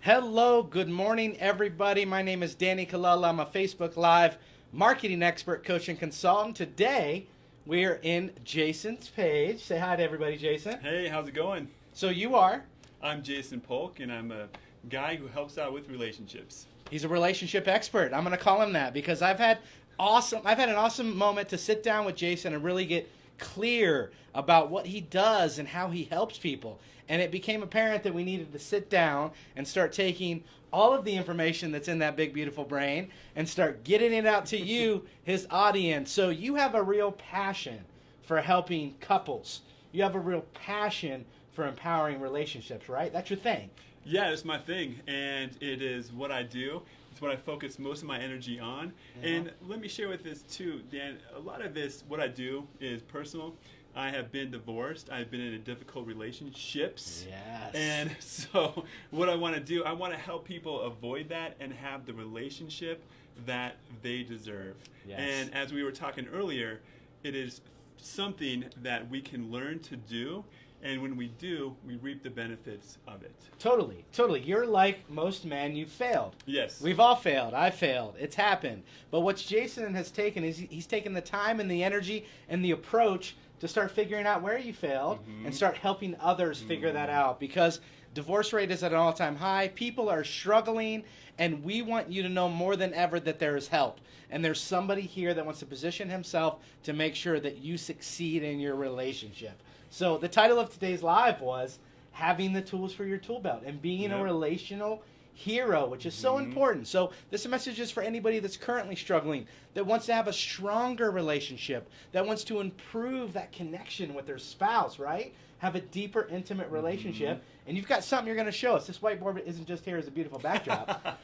Hello, good morning, everybody. My name is Danny Kalala. I'm a Facebook Live marketing expert, coach, and consultant. Today, we're in Jason's page. Say hi to everybody, Jason. Hey, how's it going? So you are? I'm Jason Polk, and I'm a guy who helps out with relationships. He's a relationship expert. I'm going to call him that because I've had an awesome moment to sit down with Jason and really get clear about what he does and how he helps people. And it became apparent that we needed to sit down and start taking all of the information that's in that big, beautiful brain and start getting it out to you, his audience. So you have a real passion for helping couples. You have a real passion for empowering relationships, right? That's your thing. Yeah, it's my thing, and it is what I do. It's what I focus most of my energy on. Yeah. And let me share with this too, Dan, a lot of this, what I do is personal. I have been divorced. I've been in difficult relationships. Yes. And so what I want to do, I want to help people avoid that and have the relationship that they deserve. Yes. And as we were talking earlier, it is something that we can learn to do. And when we do, we reap the benefits of it. Totally. You're like most men, you've failed. Yes. We've all failed. I failed. It's happened. But what Jason has taken is he's taken the time and the energy and the approach to start figuring out where you failed and start helping others figure that out, because divorce rate is at an all-time high. People are struggling, and we want you to know more than ever that there is help. And there's somebody here that wants to position himself to make sure that you succeed in your relationship. So the title of today's live was having the tools for your tool belt and being a relational hero, which is so important. So this message is for anybody that's currently struggling, that wants to have a stronger relationship, that wants to improve that connection with their spouse, right? Have a deeper, intimate relationship. And you've got something you're going to show us. This whiteboard isn't just here as a beautiful backdrop.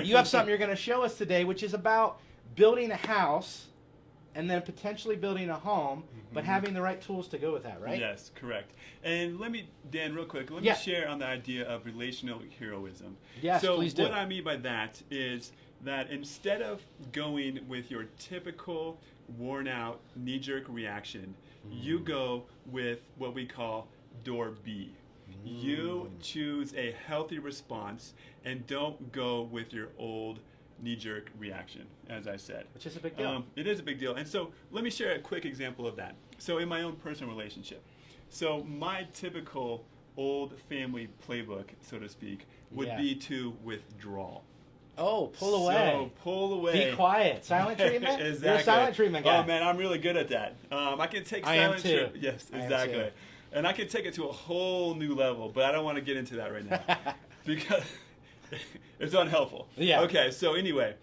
You have something you're going to show us today, which is about building a house and then potentially building a home, but having the right tools to go with that, right? Yes, correct. And let me, Dan, real quick, let me share on the idea of relational heroism. Yes, please do. So what I mean by that is that instead of going with your typical worn-out knee-jerk reaction, you go with what we call door B. You choose a healthy response and don't go with your old knee-jerk reaction, as I said. Which is a big deal. It is a big deal. And so let me share a quick example of that. So in my own personal relationship, so my typical old family playbook, so to speak, would be to withdraw. Oh, pull away. So pull away. Be quiet. Silent treatment? Exactly. You're a silent treatment guy. Oh, man, I'm really good at that. I can take I silent am too. treatment. Yes, I am exactly. too. And I can take it to a whole new level, but I don't want to get into that right now because it's unhelpful. Yeah. Okay, so anyway,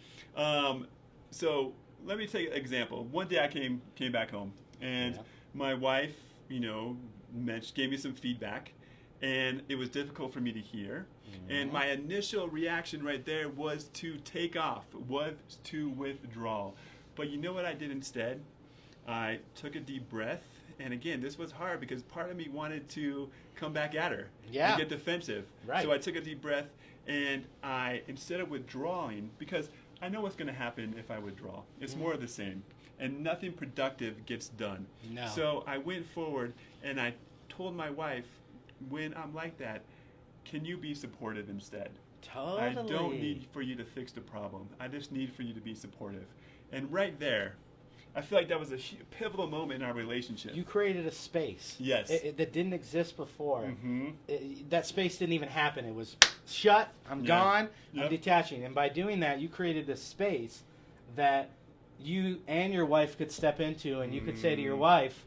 so let me take an example. One day I came back home, and my wife, gave me some feedback, and it was difficult for me to hear. And my initial reaction right there was to take off, was to withdraw. But you know what I did instead? I took a deep breath, and again, this was hard because part of me wanted to come back at her and get defensive. Right. So I took a deep breath, and instead of withdrawing, because I know what's going to happen if I withdraw. It's more of the same, and nothing productive gets done. No. So I went forward, and I told my wife, when I'm like that, can you be supportive instead? Totally. I don't need for you to fix the problem. I just need for you to be supportive. And right there, I feel like that was a pivotal moment in our relationship. You created a space. Yes. That didn't exist before. That space didn't even happen. It was shut. I'm gone. I'm detaching. And by doing that, you created this space that you and your wife could step into, and you could say to your wife,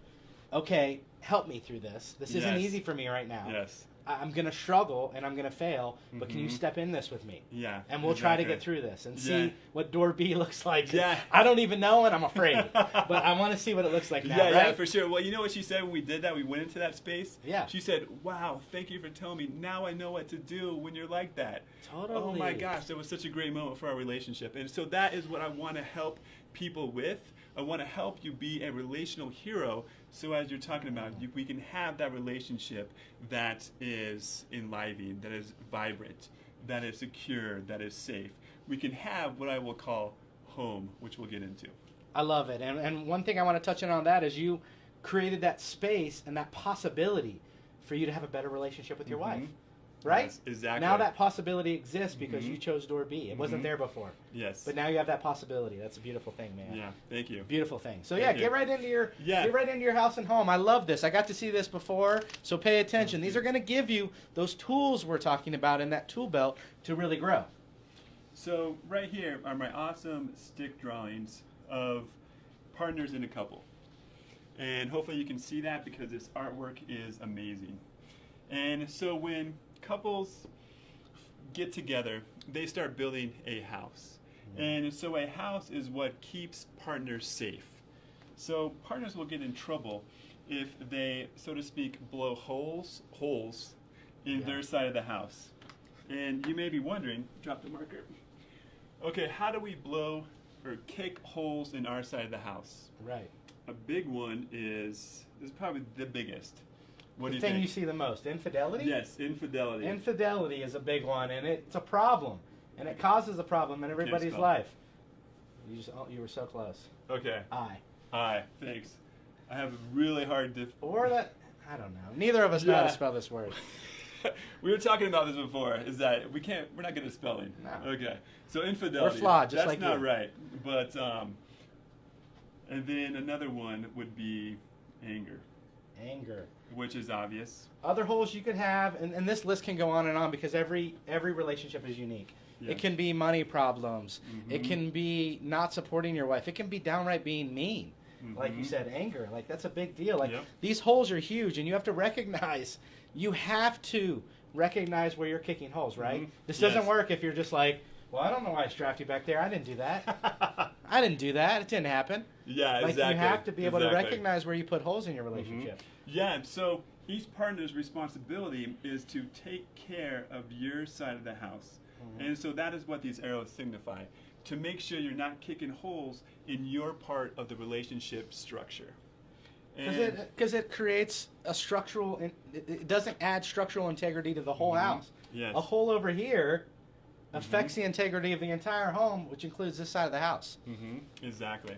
okay, help me through this. This isn't easy for me right now. Yes. I'm going to struggle and I'm going to fail, but can you step in this with me? Yeah. And we'll try to get through this and see what door B looks like. Yeah. I don't even know and I'm afraid, but I want to see what it looks like now, right? Yeah, for sure. Well, you know what she said when we did that? We went into that space? Yeah. She said, wow, thank you for telling me. Now I know what to do when you're like that. Totally. Oh my gosh, that was such a great moment for our relationship. And so that is what I want to help people with. I want to help you be a relational hero. So as you're talking about, we can have that relationship that is enlivening, that is vibrant, that is secure, that is safe. We can have what I will call home, which we'll get into. I love it. And one thing I want to touch on that is you created that space and that possibility for you to have a better relationship with your wife. right? Yes, exactly. Now that possibility exists because Mhm. you chose door B. It wasn't Mhm. there before. Yes. But now you have that possibility. That's a beautiful thing, man. Yeah. Thank you. Beautiful thing. So Thank yeah, you. get right into your Yeah. get right into your house and home. I love this. I got to see this before, so pay attention. These are going to give you those tools we're talking about in that tool belt to really grow. So right here are my awesome stick drawings of partners in a couple. And hopefully you can see that because this artwork is amazing. And so when couples get together, they start building a house. And so a house is what keeps partners safe. So partners will get in trouble if they, so to speak, blow holes in their side of the house. And you may be wondering, drop the marker. Okay, how do we blow or kick holes in our side of the house? Right. A big one is probably the biggest. What do The you thing think? you see the most, infidelity? Yes, infidelity. Infidelity is a big one, and it's a problem. And it causes a problem in everybody's spell. life. You were so close. Okay. I. Thanks. I have a really hard Or that, I don't know. Neither of us know how to Yeah. spell this word. We were talking about this before, is that we're not good at spelling. No. Okay. So infidelity. We're flawed, just that's like not you. right. But and then another one would be anger, Anger. which is obvious. Other holes you could have, and this list can go on and on because every relationship is unique. Yeah. It can be money problems. It Mhm. can be not supporting your wife. It can be downright being mean. Like you Mhm. said, anger. Like that's a big deal. Like Yep. these holes are huge, and you have to recognize. You have to recognize where you're kicking holes, right? Mhm. This doesn't Yes. work if you're just like, well, I don't know why I strapped you back there. I didn't do that. I didn't do that. It didn't happen. Yeah, Like exactly. you have to be able to Exactly. recognize where you put holes in your relationship. Yeah, so each partner's responsibility is to take care of your side of the house. And so that is what these arrows signify, to make sure you're not kicking holes in your part of the relationship structure. Because it creates a structural, it doesn't add structural integrity to the whole Mhm. house. Yes. A hole over here affects the integrity of the entire home, which includes this side of the house. Exactly.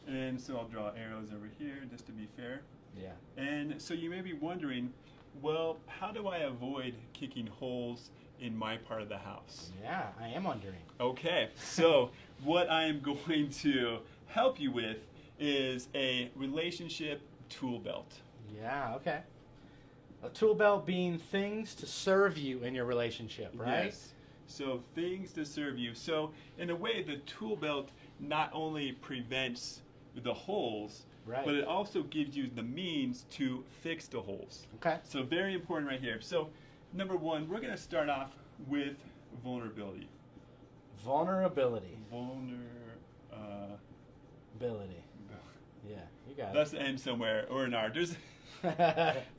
And so I'll draw arrows over here just to be fair. Yeah. And so you may be wondering, well, how do I avoid kicking holes in my part of the house? Yeah, I am wondering. Okay, so what I am going to help you with is a relationship tool belt. Yeah, okay. A tool belt being things to serve you in your relationship, right? Yes. So things to serve you. So in a way, the tool belt not only prevents the holes, Right. but it also gives you the means to fix the holes. Okay. So very important right here. So number one, we're going to start off with vulnerability. Vulnerability. Ability. Yeah, you got That's the end somewhere, or an R.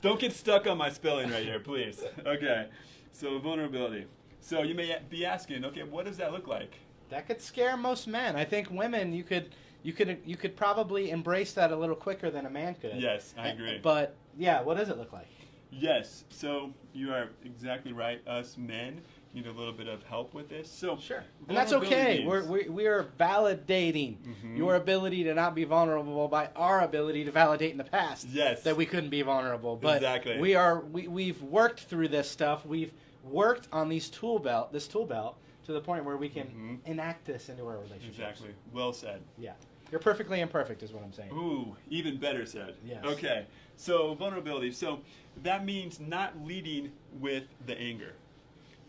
Don't get stuck on my spelling right here, please. Okay, so vulnerability. So you may be asking, okay, what does that look like? That could scare most men. I think women, you could probably embrace that a little quicker than a man could. Yes, I agree. But yeah, what does it look like? Yes, so you are exactly right. Us men need a little bit of help with this. So Sure, and that's okay. vulnerability We are validating your ability to not be vulnerable by our ability to validate in the past. Yes. That we couldn't be vulnerable, but Exactly. we've worked through this stuff. We've worked on this tool belt to the point where we can enact this into our relationships. Exactly. Well said. Yeah, you're perfectly imperfect, is what I'm saying. Ooh, even better said. Yes. Okay, so vulnerability. So that means not leading with the anger.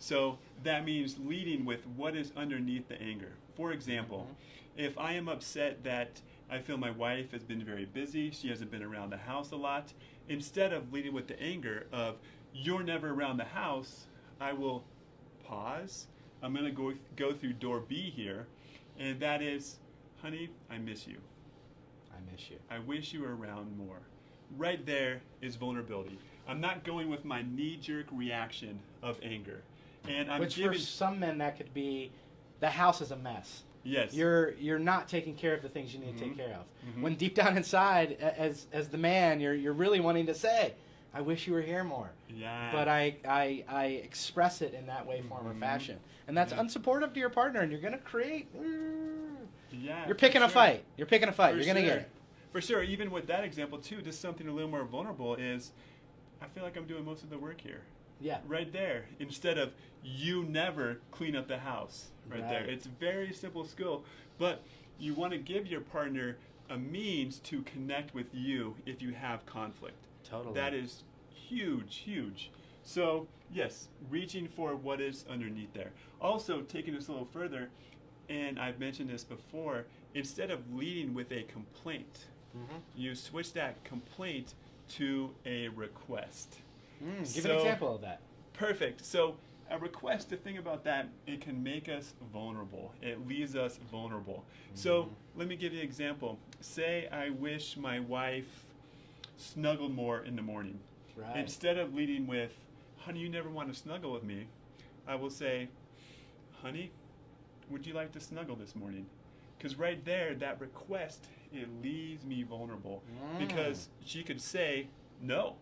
So that means leading with what is underneath the anger. For example, if I am upset that I feel my wife has been very busy, she hasn't been around the house a lot, instead of leading with the anger of you're never around the house, I will pause. I'm going to go through door B here, and that is, honey, I miss you. I miss you. I wish you were around more. Right there is vulnerability. I'm not going with my knee-jerk reaction of anger. And I'm Which giving... for some men that could be, the house is a mess. Yes. You're not taking care of the things you need to take care of. When deep down inside, as the man, you're really wanting to say, I wish you were here more. Yeah. But I express it in that way, form, or fashion, and that's unsupportive to your partner, and you're gonna create. Yeah. You're picking a fight. You're picking a fight. For You're gonna sure. get it. For sure. Even with that example too, just something a little more vulnerable is, I feel like I'm doing most of the work here. Yeah. Right there. Instead of you never clean up the house. Right there. It's a very simple skill. But you want to give your partner a means to connect with you if you have conflict. Totally. That is huge, huge. So, yes, reaching for what is underneath there. Also, taking this a little further, and I've mentioned this before, instead of leading with a complaint, you switch that complaint to a request. Give an example of that. Perfect. So a request, the thing about that, it can make us vulnerable. It leaves us vulnerable. So let me give you an example. Say I wish my wife snuggled more in the morning. Right. Instead of leading with, honey, you never want to snuggle with me, I will say, honey, would you like to snuggle this morning? Because right there, that request, it leaves me vulnerable. Because she could say no,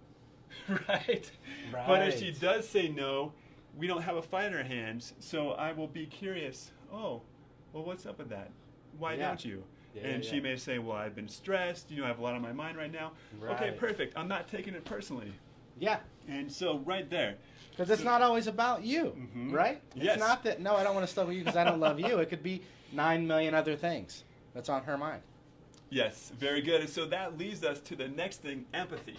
right? But if she does say no, we don't have a fight in our hands. So I will be curious, oh, well, what's up with that? Why don't you? And she may say, well, I've been stressed. I have a lot on my mind right now. Okay, perfect. I'm not taking it personally. Yeah. And so right there. Because it's not always about you, right? Yes. It's not that, no, I don't want to snuggle you because I don't love you. It could be 9 million other things that's on her mind. Yes, very good. And so that leads us to the next thing, empathy.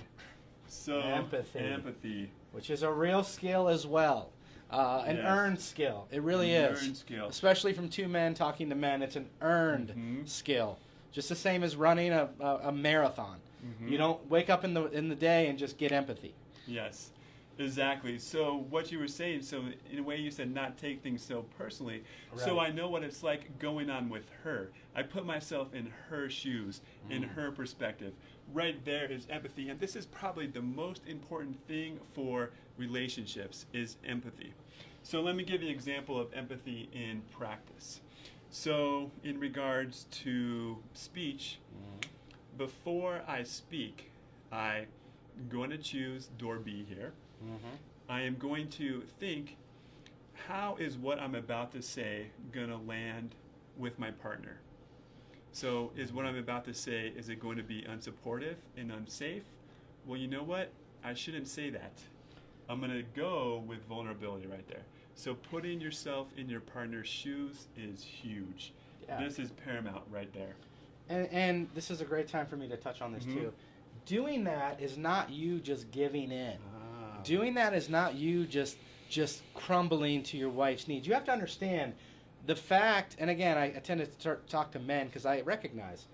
So empathy. Which is a real skill as well. An earned skill. It really is. Earned skill. Especially from two men talking to men. It's an earned skill. Just the same as running a marathon. You don't wake up in the day and just get empathy. Yes, exactly. So what you were saying, so in a way you said not take things so personally. Right. So I know what it's like going on with her. I put myself in her shoes, in her perspective. Right there is empathy. And this is probably the most important thing for relationships is empathy. So let me give you an example of empathy in practice. So in regards to speech, before I speak, I'm going to choose door B here. I am going to think, how is what I'm about to say going to land with my partner? So is what I'm about to say, is it going to be unsupportive and unsafe? Well, you know what? I shouldn't say that. I'm going to go with vulnerability right there. So putting yourself in your partner's shoes is huge. Yeah. This is paramount right there. And this is a great time for me to touch on this too. Doing that is not you just giving in. Doing that is not you just crumbling to your wife's needs. You have to understand the fact, and again, I tend to talk to men because I recognize,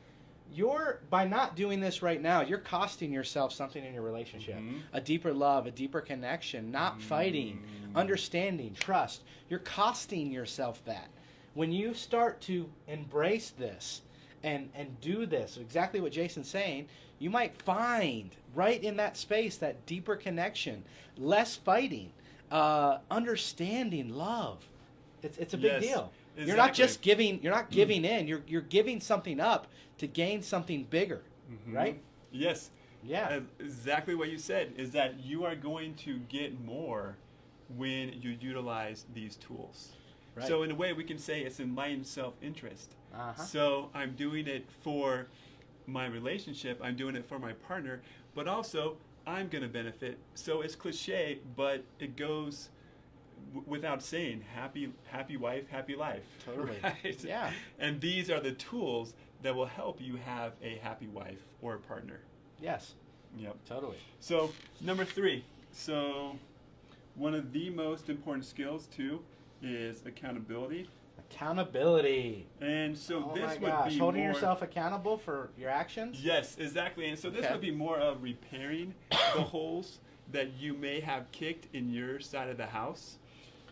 by not doing this right now, you're costing yourself something in your relationship. A deeper love, a deeper connection, not fighting, understanding, trust. You're costing yourself that. When you start to embrace this and do this, exactly what Jason's saying, you might find right in that space that deeper connection, less fighting, understanding, love. It's a big deal. Exactly. You're not just giving. You're not giving in. You're giving something up to gain something bigger, right? Yes. Yeah. Exactly what you said is that you are going to get more when you utilize these tools. Right. So in a way, we can say it's enlightened self-interest. So I'm doing it for my relationship. I'm doing it for my partner, but also I'm going to benefit. So it's cliche, but it goes without saying, happy wife, happy life. Totally. Right? Yeah. And these are the tools that will help you have a happy wife or a partner. Yes. Yep. Totally. So number 3. So one of the most important skills too is accountability. Accountability. And so this would be holding yourself accountable for your actions? Yes, exactly. And so this would be more of repairing the holes that you may have kicked in your side of the house.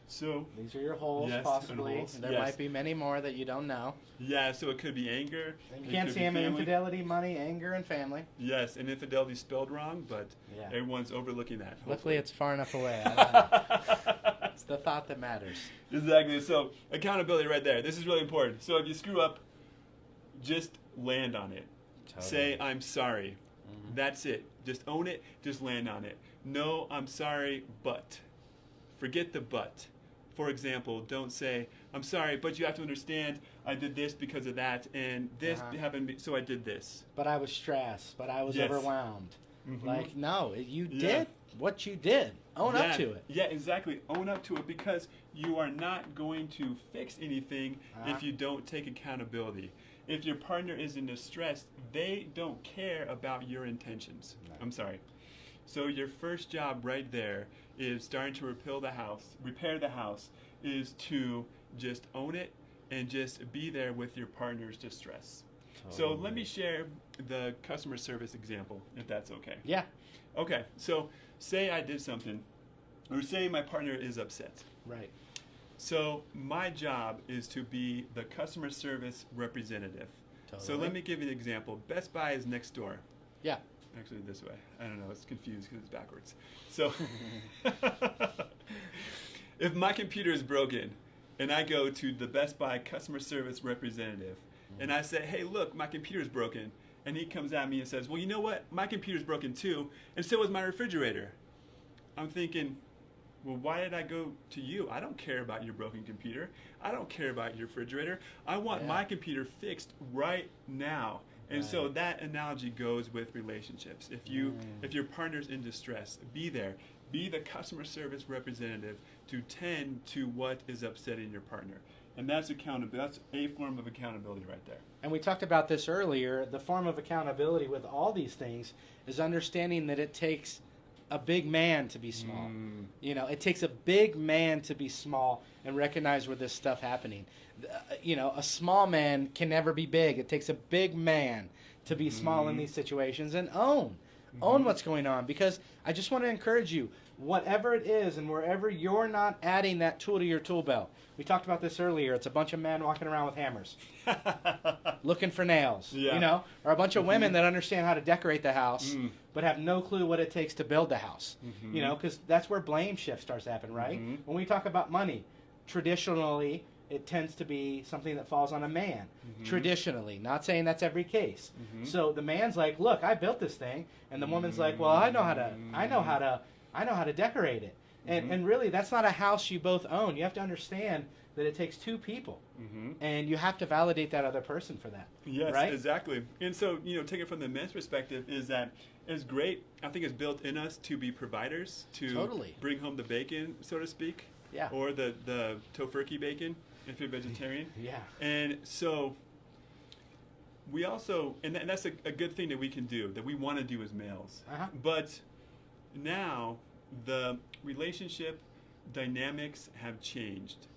So these are your holes, possibly. Holes. There might be many more that you don't know. Yeah, so it could be anger. And you can't see them in infidelity, money, anger, and family. Yes, and infidelity is spelled wrong, but everyone's overlooking that. Hopefully. Luckily, it's far enough away. I don't know. It's the thought that matters. Exactly. So accountability right there. This is really important. So if you screw up, just land on it. Totally. Say, I'm sorry. That's it. Just own it. Just land on it. No, I'm sorry, but. Forget the but. For example, don't say, I'm sorry, but you have to understand I did this because of that, and this happened, so I did this. But I was stressed, but I was overwhelmed. Like, no, you did what you did. Own up to it. Yeah, exactly. Own up to it, because you are not going to fix anything if you don't take accountability. If your partner is in distress, they don't care about your intentions. No. I'm sorry. So your first job right there is starting to repair the house, is to just own it and just be there with your partner's distress. So let me share the customer service example, if that's okay. Yeah. Okay, so say I did something, or say my partner is upset. Right. So my job is to be the customer service representative. Totally. So let me give you an example. Best Buy is next door. Yeah. Actually, this way. I don't know. It's confused because it's backwards. So if my computer is broken and I go to the Best Buy customer service representative and I say, hey, look, my computer's broken. And he comes at me and says, well, you know what? My computer's broken too, and so is my refrigerator. I'm thinking, well, why did I go to you? I don't care about your broken computer. I don't care about your refrigerator. I want my computer fixed right now. And so that analogy goes with relationships. If your partner's in distress, be there. Be the customer service representative to tend to what is upsetting your partner. And that's accountability. That's a form of accountability right there. And we talked about this earlier. The form of accountability with all these things is understanding that it takes a big man to be small. You know, it takes a big man to be small and recognize where this stuff happening. You know, a small man can never be big. It takes a big man to be small in these situations and own what's going on. Because I just want to encourage you, whatever it is and wherever you're not adding that tool to your tool belt. We talked about this earlier. It's a bunch of men walking around with hammers, looking for nails, you know, or a bunch of women that understand how to decorate the house, but have no clue what it takes to build the house, you know, because that's where blame shift starts to happen, right? When we talk about money, traditionally, it tends to be something that falls on a man, traditionally, not saying that's every case. So the man's like, look, I built this thing, and the woman's like, well, I know how to decorate it. And really, that's not a house you both own. You have to understand that it takes two people, and you have to validate that other person for that. Yes, right? Exactly. And so, you know, take it from the men's perspective, is that it's great. I think it's built in us to be providers, to bring home the bacon, so to speak, or the tofurkey bacon if you're vegetarian. And so we also, and that's a good thing that we can do, that we want to do as males. But now the relationship dynamics have changed.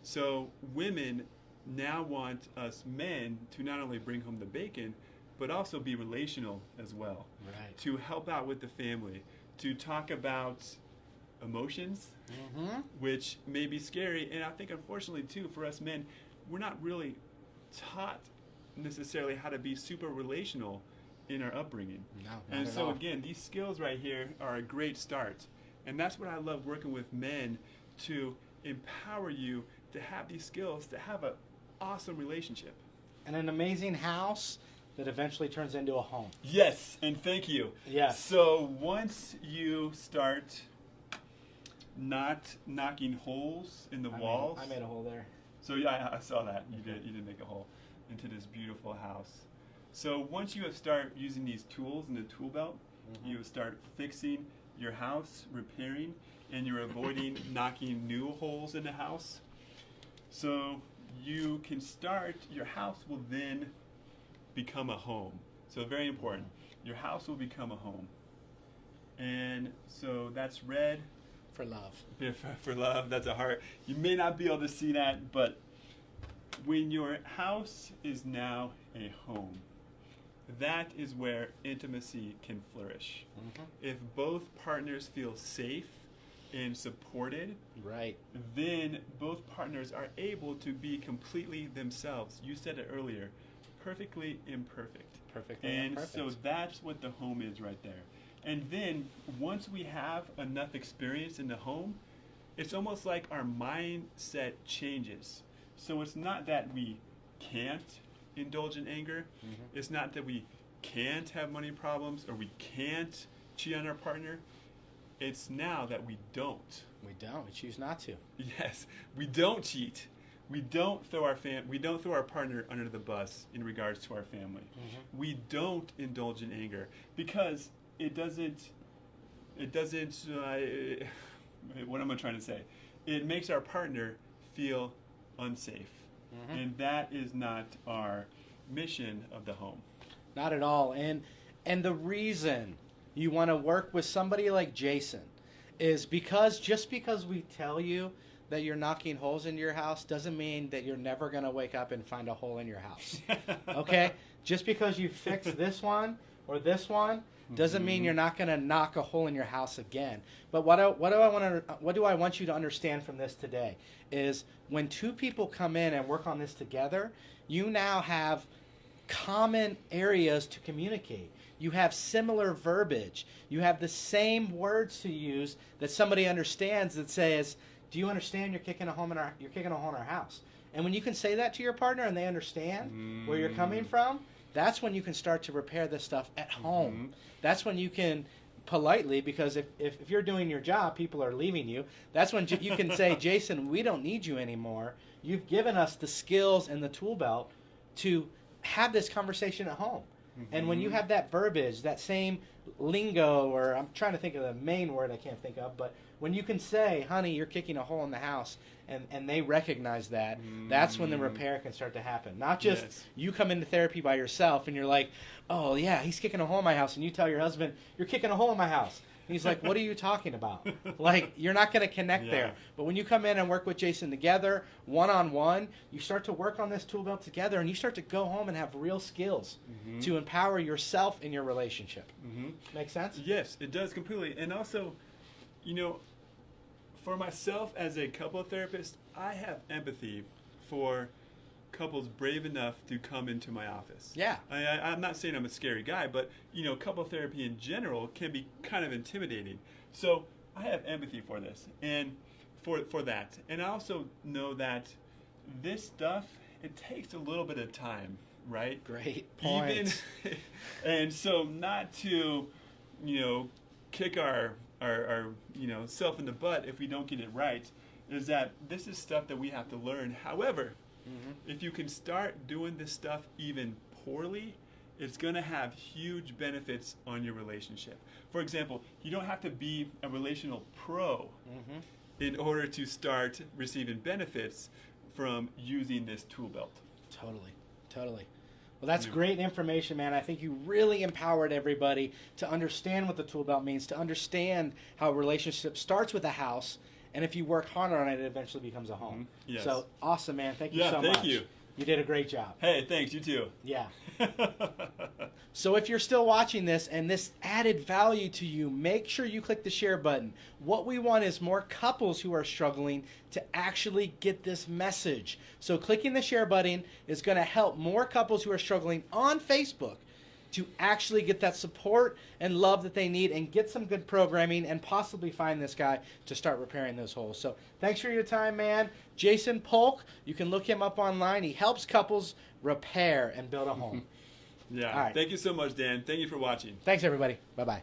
So women now want us men to not only bring home the bacon, but also be relational as well. Right. To help out with the family, to talk about emotions, which may be scary. And I think, unfortunately, too, for us men, we're not really taught necessarily how to be super relational in our upbringing. No, and so, again, these skills right here are a great start. And that's what I love working with men, to empower you to have these skills, to have an awesome relationship. And an amazing house that eventually turns into a home. Yes, and thank you. Yes. So once you start not knocking holes in the walls. I made a hole there. So yeah, I saw that. You did make a hole into this beautiful house. So once you start using these tools in the tool belt, you start fixing your house, repairing, and you're avoiding knocking new holes in the house. So you can start, your house will then become a home. So very important. Your house will become a home. And so that's red. For love. For love, that's a heart. You may not be able to see that, but when your house is now a home, that is where intimacy can flourish. If both partners feel safe and supported, then both partners are able to be completely themselves. You said it earlier, perfectly imperfect. So that's what the home is right there. And then once we have enough experience in the home, it's almost like our mindset changes. So it's not that we can't indulge in anger. It's not that we can't have money problems or we can't cheat on our partner. It's now that we don't. We don't. We choose not to. Yes, we don't cheat. We don't throw our partner under the bus in regards to our family. We don't indulge in anger because it doesn't It doesn't. What am I trying to say? It makes our partner feel unsafe, and that is not our mission of the home. Not at all. And the reason you want to work with somebody like Jason is because just because we tell you that you're knocking holes into your house doesn't mean that you're never going to wake up and find a hole in your house. Okay? Just because you fix this one or this one doesn't mean you're not going to knock a hole in your house again. But what do I want you to understand from this today is when two people come in and work on this together, you now have common areas to communicate. You have similar verbiage. You have the same words to use that somebody understands that says, do you understand you're kicking a hole in our house? And when you can say that to your partner and they understand where you're coming from, that's when you can start to repair this stuff at home. That's when you can politely, because if you're doing your job, people are leaving you. That's when you can say, Jason, we don't need you anymore. You've given us the skills and the tool belt to have this conversation at home. And when you have that verbiage, that same lingo, or I'm trying to think of the main word I can't think of, but when you can say, honey, you're kicking a hole in the house, and they recognize that, that's when the repair can start to happen. Not just you come into therapy by yourself and you're like, oh, yeah, he's kicking a hole in my house, and you tell your husband, you're kicking a hole in my house. And he's like, what are you talking about? Like, you're not going to connect there. But when you come in and work with Jason together, one-on-one, you start to work on this tool belt together, and you start to go home and have real skills to empower yourself in your relationship. Make sense? Yes, it does completely. And also, you know, for myself as a couple therapist, I have empathy for couples brave enough to come into my office. Yeah. I'm not saying I'm a scary guy, but, you know, couple therapy in general can be kind of intimidating. So I have empathy for this and for that. And I also know that this stuff, it takes a little bit of time, right? Great point. And so not to, you know, kick our you know, self in the butt if we don't get it right, is that this is stuff that we have to learn. However, if you can start doing this stuff even poorly, it's going to have huge benefits on your relationship. For example, you don't have to be a relational pro in order to start receiving benefits from using this tool belt. Totally. Well, that's great information, man. I think you really empowered everybody to understand what the tool belt means, to understand how a relationship starts with a house, and if you work hard on it, it eventually becomes a home. Yes. So, awesome, man. Thank you so much. Thank you. You did a great job. Hey, thanks. You too. Yeah. So if you're still watching this and this added value to you, make sure you click the share button. What we want is more couples who are struggling to actually get this message. So clicking the share button is going to help more couples who are struggling on Facebook to actually get that support and love that they need and get some good programming and possibly find this guy to start repairing those holes. So thanks for your time, man. Jason Polk, you can look him up online. He helps couples repair and build a home. Yeah. All right. Thank you so much, Dan. Thank you for watching. Thanks, everybody. Bye-bye.